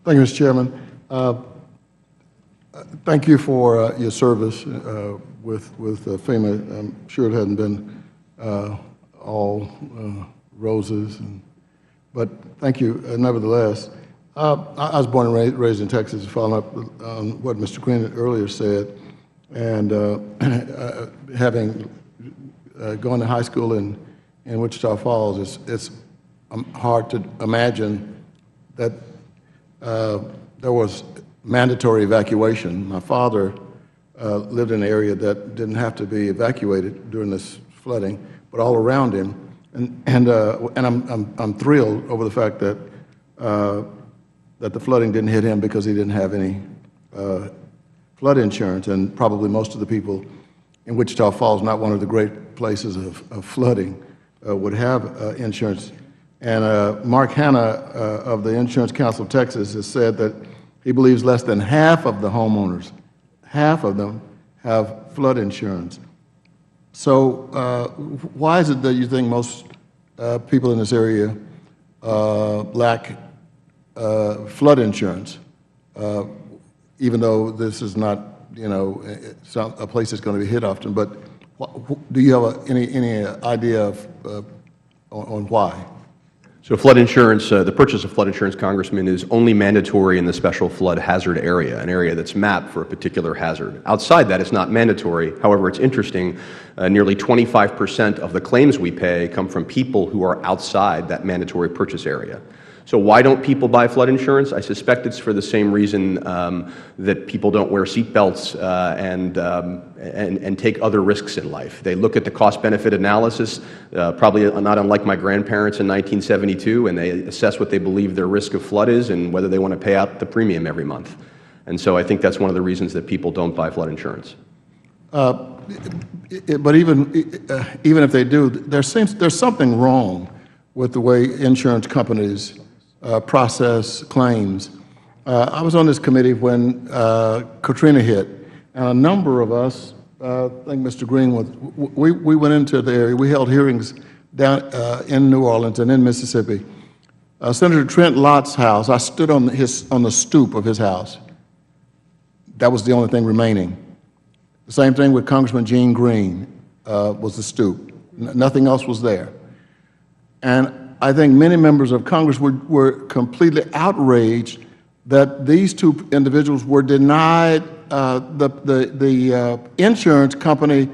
Thank you, Mr. Chairman. Thank you for your service with FEMA. I'm sure it hadn't been all roses, but thank you nevertheless. I was born and raised in Texas, following up on what Mr. Green earlier said, and having gone to high school in Wichita Falls, it's hard to imagine that there was mandatory evacuation. My father lived in an area that didn't have to be evacuated during this flooding, but all around him, and I'm thrilled over the fact that that the flooding didn't hit him because he didn't have any flood insurance, and probably most of the people in Wichita Falls, not one of the great places of flooding, would have insurance. And Mark Hanna of the Insurance Council of Texas has said that he believes less than half of the homeowners, half of them, have flood insurance. So why is it that you think most people in this area lack flood insurance, even though this is not, a place that's going to be hit often? But do you have any idea of on why? So flood insurance, the purchase of flood insurance, Congressman, is only mandatory in the special flood hazard area, an area that's mapped for a particular hazard. Outside that, it's not mandatory. However, it's interesting, nearly 25% of the claims we pay come from people who are outside that mandatory purchase area. So why don't people buy flood insurance? I suspect it's for the same reason that people don't wear seatbelts and take other risks in life. They look at the cost-benefit analysis, probably not unlike my grandparents in 1972, and they assess what they believe their risk of flood is and whether they want to pay out the premium every month. And so I think that's one of the reasons that people don't buy flood insurance. But even if they do, there's something wrong with the way insurance companies process claims. I was on this committee when Katrina hit, and a number of us, I think Mr. Green was, we went into the area. We held hearings down in New Orleans and in Mississippi. Senator Trent Lott's house, I stood on the stoop of his house. That was the only thing remaining. The same thing with Congressman Gene Green was the stoop. Nothing else was there. And I think many members of Congress were completely outraged that these two individuals were denied the insurance company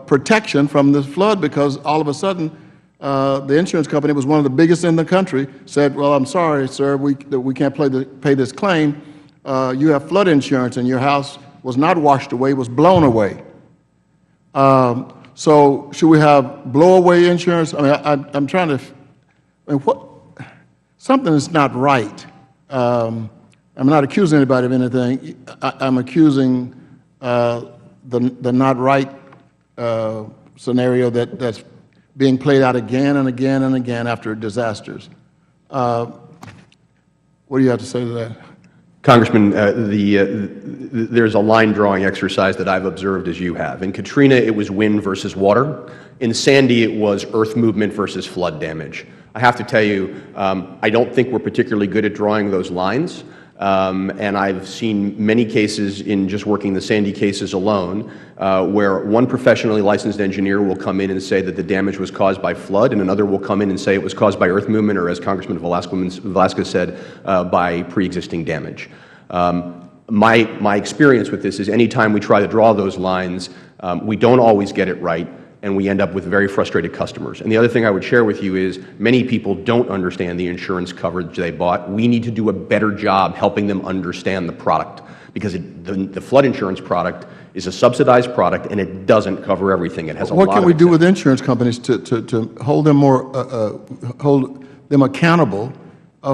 protection from this flood, because all of a sudden the insurance company was one of the biggest in the country, said, well, I'm sorry, sir, we can't pay this claim. You have flood insurance, and your house was not washed away, it was blown away. So should we have blowaway insurance? I mean, I'm trying to, something is not right. I'm not accusing anybody of anything. I'm accusing the not right scenario that's being played out again and again and again after disasters. What do you have to say to that? Congressman, there's a line drawing exercise that I've observed as you have. In Katrina, it was wind versus water. In Sandy, it was earth movement versus flood damage. I have to tell you, I don't think we're particularly good at drawing those lines. And I've seen many cases in just working the Sandy cases alone, where one professionally licensed engineer will come in and say that the damage was caused by flood, and another will come in and say it was caused by earth movement, or as Congressman Velasquez said, by pre-existing damage. My experience with this is anytime we try to draw those lines, we don't always get it right, and we end up with very frustrated customers. And the other thing I would share with you is many people don't understand the insurance coverage they bought. We need to do a better job helping them understand the product, because the flood insurance product is a subsidized product, and it doesn't cover everything. It has a lot of What can we do with insurance companies to hold them hold them accountable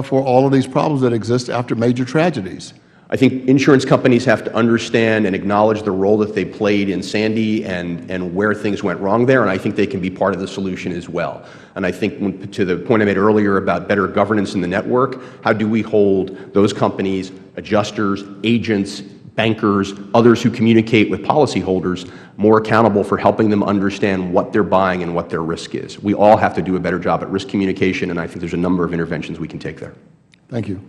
for all of these problems that exist after major tragedies? I think insurance companies have to understand and acknowledge the role that they played in Sandy and where things went wrong there, and I think they can be part of the solution as well. And I think to the point I made earlier about better governance in the network, how do we hold those companies, adjusters, agents, bankers, others who communicate with policyholders more accountable for helping them understand what they're buying and what their risk is? We all have to do a better job at risk communication, and I think there's a number of interventions we can take there. Thank you.